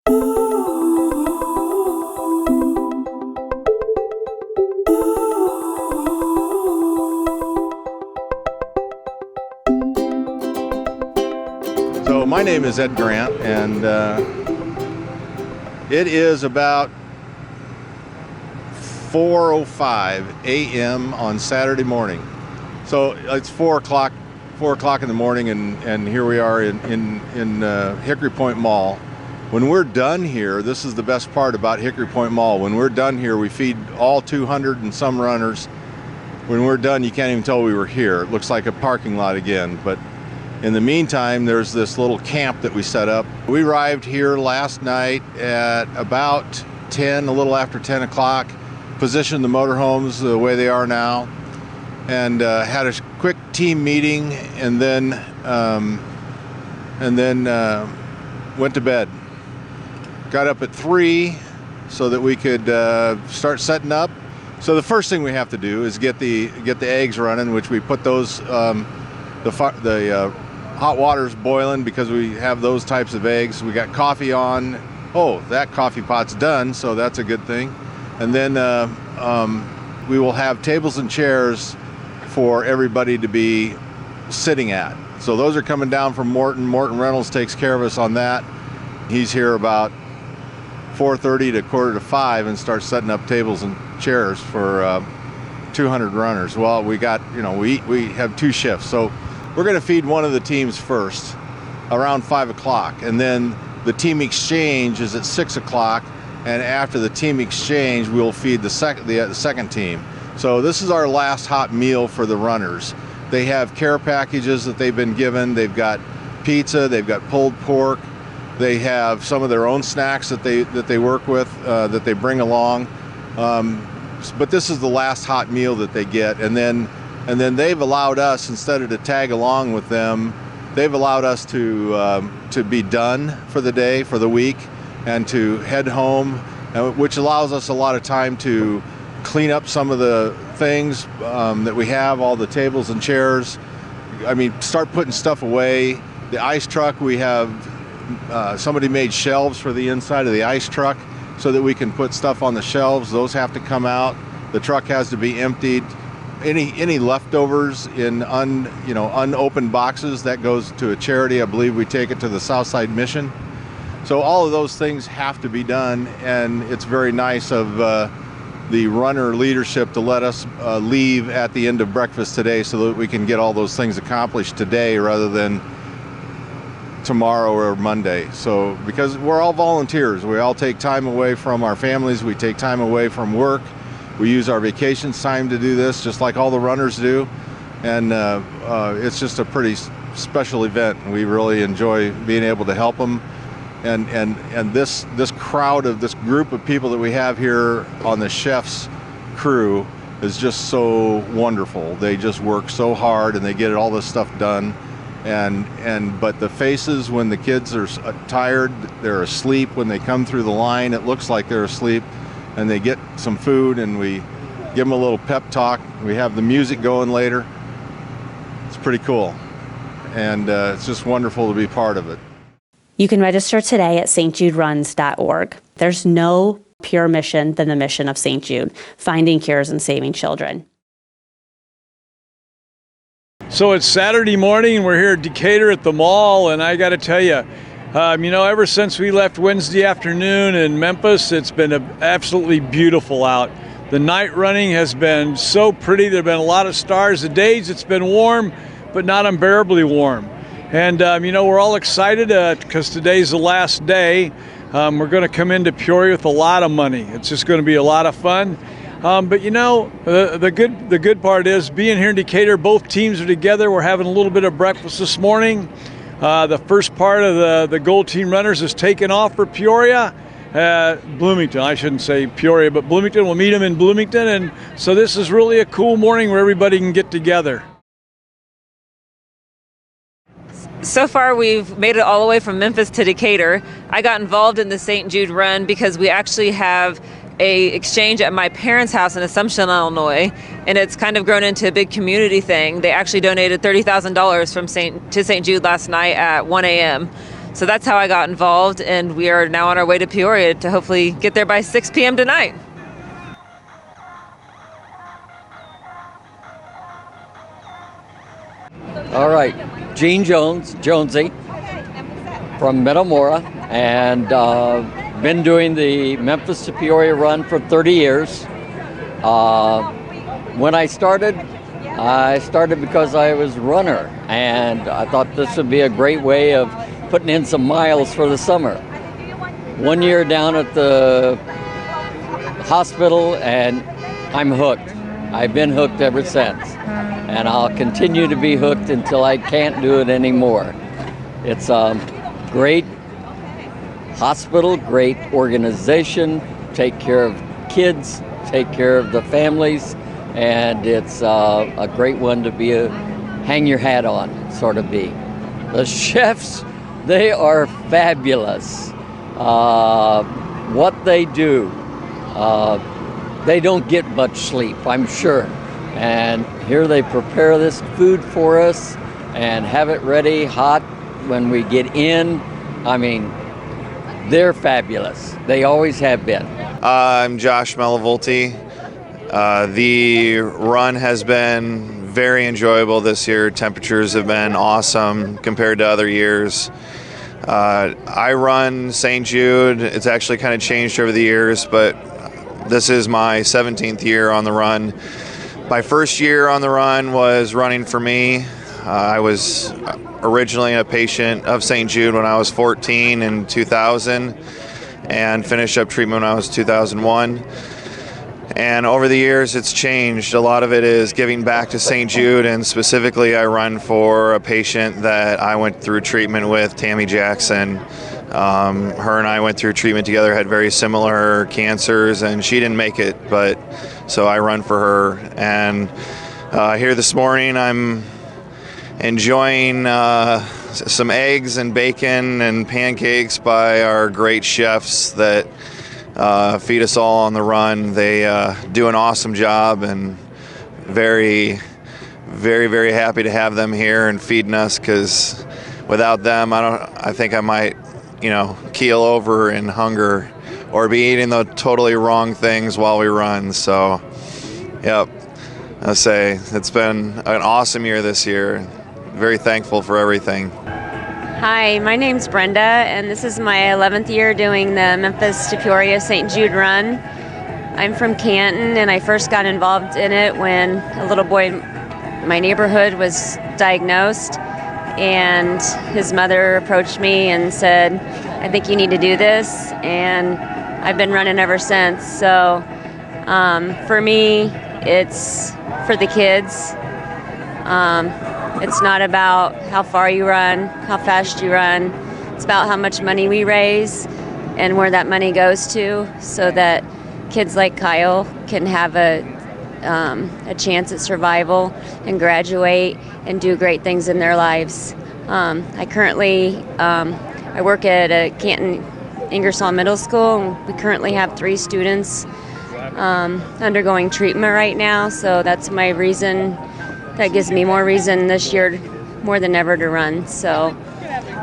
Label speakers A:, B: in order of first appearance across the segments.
A: So my name is Ed Grant, and it is about 4:05 a.m. on Saturday morning. So it's 4 o'clock in the morning, and here we are in Hickory Point Mall. When we're done here, this is the best part about Hickory Point Mall. When we're done here, we feed all 200 and some runners. When we're done, you can't even tell we were here. It looks like a parking lot again, but in the meantime, there's this little camp that we set up. We arrived here last night at about 10, a little after 10 o'clock, positioned the motorhomes the way they are now, and had a quick team meeting, and then went to bed. Got up at 3 so that we could start setting up. So the first thing we have to do is get the eggs running, which we put those the hot water's boiling because we have those types of eggs. We got coffee on. Oh, that coffee pot's done, so that's a good thing. And then we will have tables and chairs for everybody to be sitting at. So those are coming down from Morton. Morton Reynolds takes care of us on that. He's here about 4:30 to 4:45 and starts setting up tables and chairs for 200 runners. Well, we got, we have 2 shifts. So we're going to feed one of the teams first around 5 o'clock, and then the team exchange is at 6 o'clock, and after the team exchange, we'll feed the second team. So this is our last hot meal for the runners. They have care packages that they've been given. They've got pizza, they've got pulled pork, they have some of their own snacks that they work with, that they bring along. But this is the last hot meal that they get, and then they've allowed us, instead of to tag along with them, they've allowed us to be done for the day, for the week, and to head home, which allows us a lot of time to clean up some of the things that we have, all the tables and chairs. I mean, start putting stuff away. The ice truck, we have somebody made shelves for the inside of the ice truck so that we can put stuff on the shelves. Those have to come out. The truck has to be emptied. Any leftovers in unopened boxes, that goes to a charity. I believe we take it to the Southside Mission. So all of those things have to be done, and it's very nice of the runner leadership to let us leave at the end of breakfast today so that we can get all those things accomplished today rather than tomorrow or Monday. So because we're all volunteers, we all take time away from our families, we take time away from work. We use our vacations time to do this, just like all the runners do, and it's just a pretty special event. We really enjoy being able to help them, and this crowd of this group of people that we have here on the chef's crew is just so wonderful. They just work so hard and they get all this stuff done, but the faces when the kids are tired, they're asleep. When they come through the line, it looks like they're asleep. And they get some food, and we give them a little pep talk. We have the music going later. It's pretty cool, and it's just wonderful to be part of it.
B: You can register today at stjuderuns.org. There's no purer mission than the mission of St. Jude, finding cures and saving children.
C: So it's Saturday morning, and we're here at Decatur at the mall, and I got to tell you, ever since we left Wednesday afternoon in Memphis, it's been absolutely beautiful out. The night running has been so pretty. There have been a lot of stars. The days it's been warm, but not unbearably warm. And, we're all excited because today's the last day. We're going to come into Peoria with a lot of money. It's just going to be a lot of fun. But the good part is being here in Decatur, both teams are together. We're having a little bit of breakfast this morning. The first part of the Gold Team runners is taken off for Peoria. Bloomington, I shouldn't say Peoria, but Bloomington. We'll meet them in Bloomington. And so this is really a cool morning where everybody can get together.
D: So far, we've made it all the way from Memphis to Decatur. I got involved in the St. Jude Run because we actually have a exchange at my parents' house in Assumption, Illinois, and it's kind of grown into a big community thing. They actually donated $30,000 to St. Jude last night at 1 a.m. So that's how I got involved, and we are now on our way to Peoria to hopefully get there by 6 p.m. tonight.
E: All right, Jonesy from Metamora, and been doing the Memphis to Peoria run for 30 years. When I started because I was a runner, and I thought this would be a great way of putting in some miles for the summer. 1 year down at the hospital, and I'm hooked. I've been hooked ever since, and I'll continue to be hooked until I can't do it anymore. It's a great hospital, great organization, take care of kids, take care of the families, and it's a great one to be hang your hat on, sort of be. The chefs, they are fabulous. What they do, they don't get much sleep, I'm sure. And here they prepare this food for us and have it ready hot when we get in. I mean, they're fabulous. They always have been.
F: I'm Josh Malavolti. The run has been very enjoyable this year. Temperatures have been awesome compared to other years. I run St. Jude. It's actually kind of changed over the years, but this is my 17th year on the run. My first year on the run was running for me. I was originally a patient of St. Jude when I was 14 in 2000 and finished up treatment when I was 2001. And over the years, it's changed. A lot of it is giving back to St. Jude, and specifically I run for a patient that I went through treatment with, Tammy Jackson. Her and I went through treatment together, had very similar cancers, and she didn't make it, but so I run for her. And here this morning, I'm enjoying some eggs and bacon and pancakes by our great chefs that feed us all on the run. They do an awesome job, and very, very, very happy to have them here and feeding us, because without them, I think I might, keel over in hunger or be eating the totally wrong things while we run. So, yep, I'll say it's been an awesome year this year. Very thankful for everything.
G: Hi, my name's Brenda, and this is my 11th year doing the Memphis to Peoria St. Jude Run. I'm from Canton, and I first got involved in it when a little boy in my neighborhood was diagnosed, and his mother approached me and said, I think you need to do this, and I've been running ever since. So for me, it's for the kids. It's not about how far you run, how fast you run. It's about how much money we raise and where that money goes to, so that kids like Kyle can have a chance at survival and graduate and do great things in their lives. I currently I work at a Canton Ingersoll Middle School, and we currently have 3 students undergoing treatment right now, so that's my reason. That gives me more reason this year, more than ever, to run. So,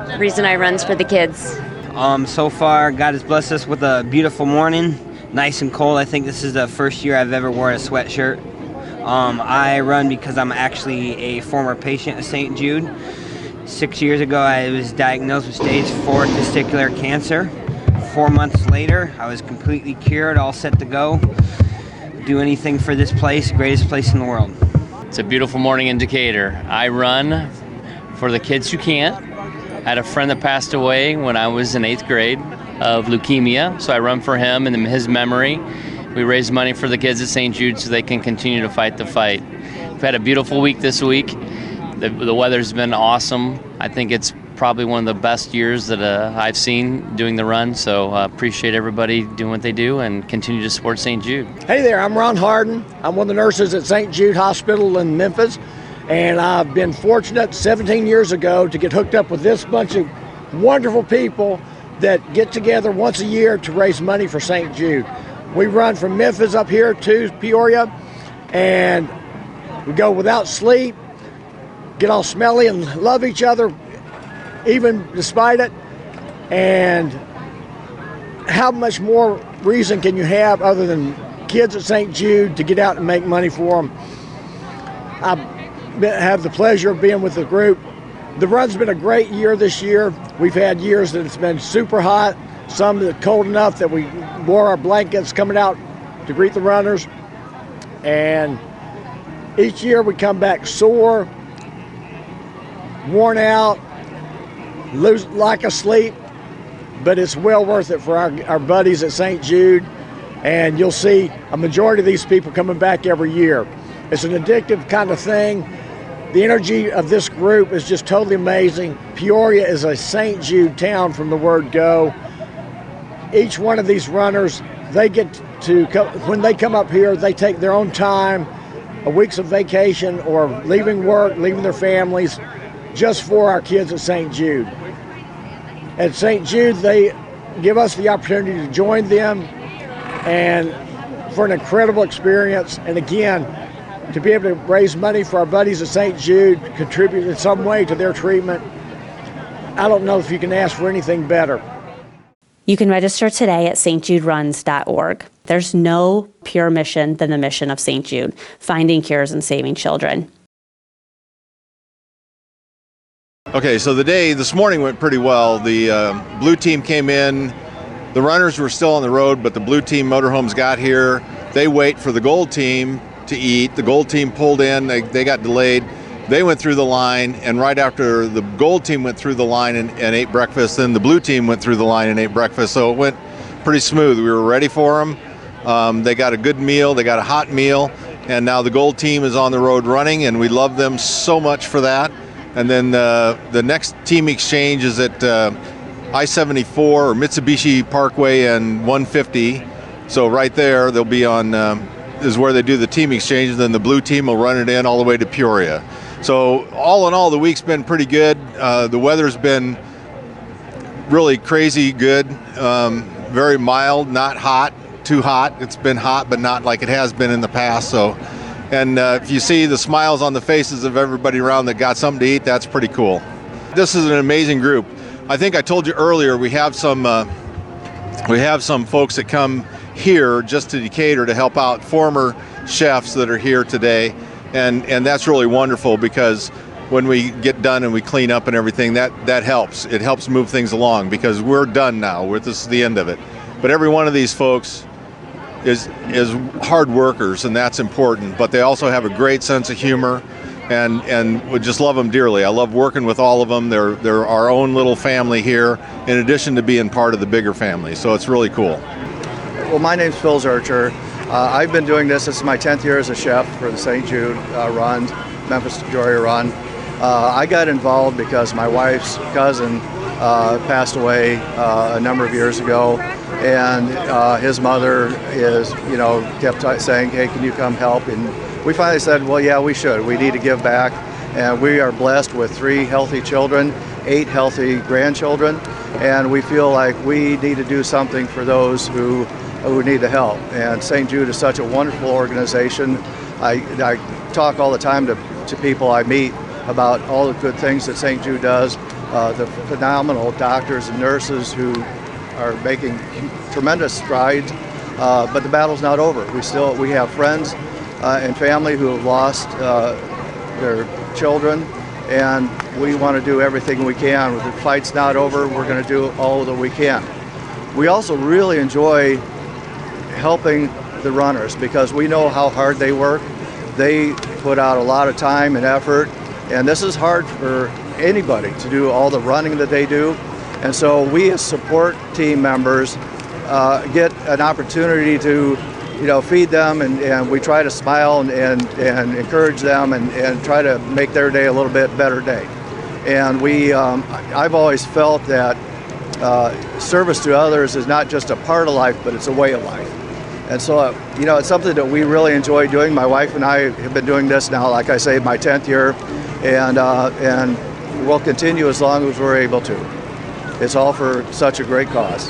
G: the reason I run's for the kids.
H: So far, God has blessed us with a beautiful morning, nice and cold. I think this is the first year I've ever worn a sweatshirt. I run because I'm actually a former patient of St. Jude. 6 years ago, I was diagnosed with stage 4 testicular cancer. 4 months later, I was completely cured, all set to go. Do anything for this place, greatest place in the world.
I: It's a beautiful morning in Decatur. I run for the kids who can't. I had a friend that passed away when I was in 8th grade of leukemia, so I run for him and in his memory. We raise money for the kids at St. Jude so they can continue to fight the fight. We've had a beautiful week this week. The weather's been awesome. I think it's probably one of the best years that I've seen doing the run, so appreciate everybody doing what they do and continue to support St. Jude.
J: Hey there, I'm Ron Harden. I'm one of the nurses at St. Jude Hospital in Memphis, and I've been fortunate 17 years ago to get hooked up with this bunch of wonderful people that get together once a year to raise money for St. Jude. We run from Memphis up here to Peoria, and we go without sleep, get all smelly and love each other even despite it, And how much more reason can you have other than kids at St. Jude to get out and make money for them? I have the pleasure of being with the group. The run's been a great year this year. We've had years that it's been super hot, some that cold enough that we wore our blankets coming out to greet the runners. And each year we come back sore, worn out, lose like asleep, but it's well worth it for our buddies at St. Jude. And you'll see a majority of these people coming back every year. It's an addictive kind of thing. The energy of this group is just totally amazing. Peoria is a St. Jude town from the word go. Each one of these runners, they get to, when they come up here, they take their own time, a week's of vacation or leaving work, leaving their families, just for our kids at St. Jude. At St. Jude, they give us the opportunity to join them and for an incredible experience. And again, to be able to raise money for our buddies at St. Jude, contribute in some way to their treatment, I don't know if you can ask for anything better.
B: You can register today at stjuderuns.org. There's no purer mission than the mission of St. Jude, finding cures and saving children.
A: Okay, so the day this morning went pretty well. The blue team came in. The runners were still on the road, but the blue team motorhomes got here. They wait for the gold team to eat. The gold team pulled in. They got delayed. They went through the line, and right after the gold team went through the line and ate breakfast, then the blue team went through the line and ate breakfast. So it went pretty smooth. We were ready for them. They got a good meal. They got a hot meal. And now the gold team is on the road running, and we love them so much for that. And then the next team exchange is at I-74 or Mitsubishi Parkway and 150. So right there, they'll be on, is where they do the team exchange. And then the blue team will run it in all the way to Peoria. So all in all, the week's been pretty good. The weather's been really crazy good, very mild, not hot, too hot. It's been hot, but not like it has been in the past. So, and if you see the smiles on the faces of everybody around that got something to eat, that's pretty cool. This is an amazing group. I think I told you earlier we have some folks that come here just to Decatur to help out former chefs that are here today. And that's really wonderful because when we get done and we clean up and everything, that helps. It helps move things along because we're done now. This is the end of it. But every one of these folks is hard workers, and that's important. But they also have a great sense of humor, and we just love them dearly. I love working with all of them. They're our own little family here, in addition to being part of the bigger family. So it's really cool.
K: Well, my name's Phil Zurcher. I've been doing this is my 10th year as a chef for the St. Jude Run, Memphis to Peoria Run. I got involved because my wife's cousin passed away a number of years ago, and his mother kept saying, hey, can you come help? And we finally said, well, yeah, we should. We need to give back. And we are blessed with 3 healthy children, 8 healthy grandchildren, and we feel like we need to do something for those who need the help. And St. Jude is such a wonderful organization. I talk all the time to people I meet about all the good things that St. Jude does, the phenomenal doctors and nurses who are making tremendous strides, but the battle's not over. We have friends and family who have lost their children, and we want to do everything we can. The fight's not over. We're going to do all that we can. We also really enjoy helping the runners because we know how hard they work. They put out a lot of time and effort, and this is hard for anybody to do all the running that they do. And so we as support team members get an opportunity to feed them, and we try to smile and encourage them and try to make their day a little bit better day. And I've always felt that service to others is not just a part of life, but it's a way of life. And so, it's something that we really enjoy doing. My wife and I have been doing this now, like I say, my 10th year, and we'll continue as long as we're able to. It's all for such a great cause.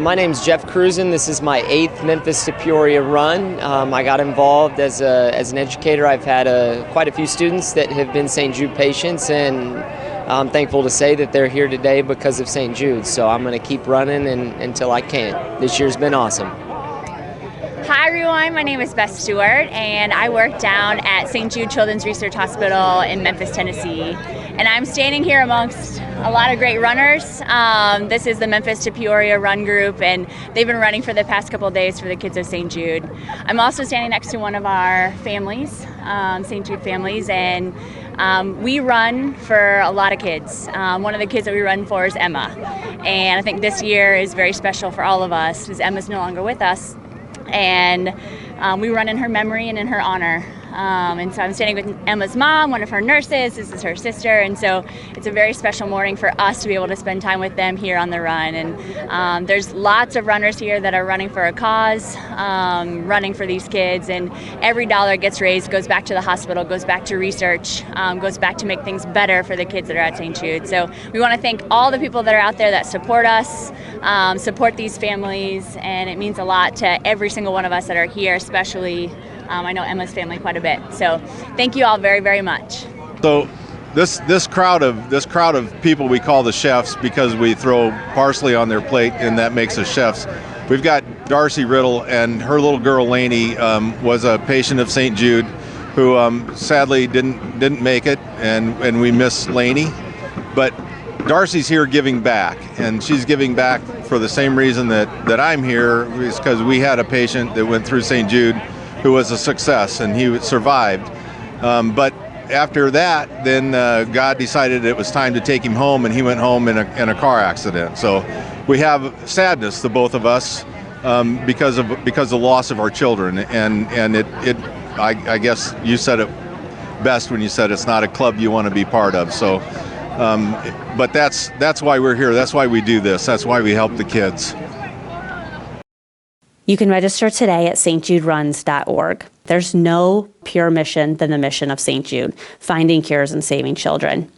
L: My name's Jeff Cruzen. This is my 8th Memphis to Peoria run. I got involved as an educator. I've had quite a few students that have been St. Jude patients, and I'm thankful to say that they're here today because of St. Jude. So I'm going to keep running until I can. This year's been awesome.
M: Hi everyone, my name is Beth Stewart and I work down at St. Jude Children's Research Hospital in Memphis, Tennessee. And I'm standing here amongst a lot of great runners. This is the Memphis to Peoria Run Group, and they've been running for the past couple of days for the kids of St. Jude. I'm also standing next to one of our families, St. Jude families, and we run for a lot of kids. One of the kids that we run for is Emma. And I think this year is very special for all of us because Emma's no longer with us. And we run in her memory and in her honor. And so I'm standing with Emma's mom, one of her nurses. This is her sister. And so it's a very special morning for us to be able to spend time with them here on the run. And there's lots of runners here that are running for a cause, running for these kids. And every dollar gets raised goes back to the hospital, goes back to research, goes back to make things better for the kids that are at St. Jude. So we want to thank all the people that are out there that support us, support these families. And it means a lot to every single one of us that are here, especially I know Emma's family quite a bit. So thank you all very, very much.
A: So this crowd of people we call the chefs because we throw parsley on their plate and that makes us chefs. We've got Darcy Riddle and her little girl Lainey was a patient of St. Jude who sadly didn't make it, and we miss Lainey. But Darcy's here giving back, and she's giving back for the same reason that I'm here, is because we had a patient that went through St. Jude who was a success, and he survived. But after that, then God decided it was time to take him home, and he went home in a car accident. So we have sadness, the both of us, because of the loss of our children. And I guess you said it best when you said it's not a club you want to be part of. So, but that's why we're here. That's why we do this. That's why we help the kids.
B: You can register today at stjuderuns.org. There's no pure mission than the mission of St. Jude, finding cures and saving children.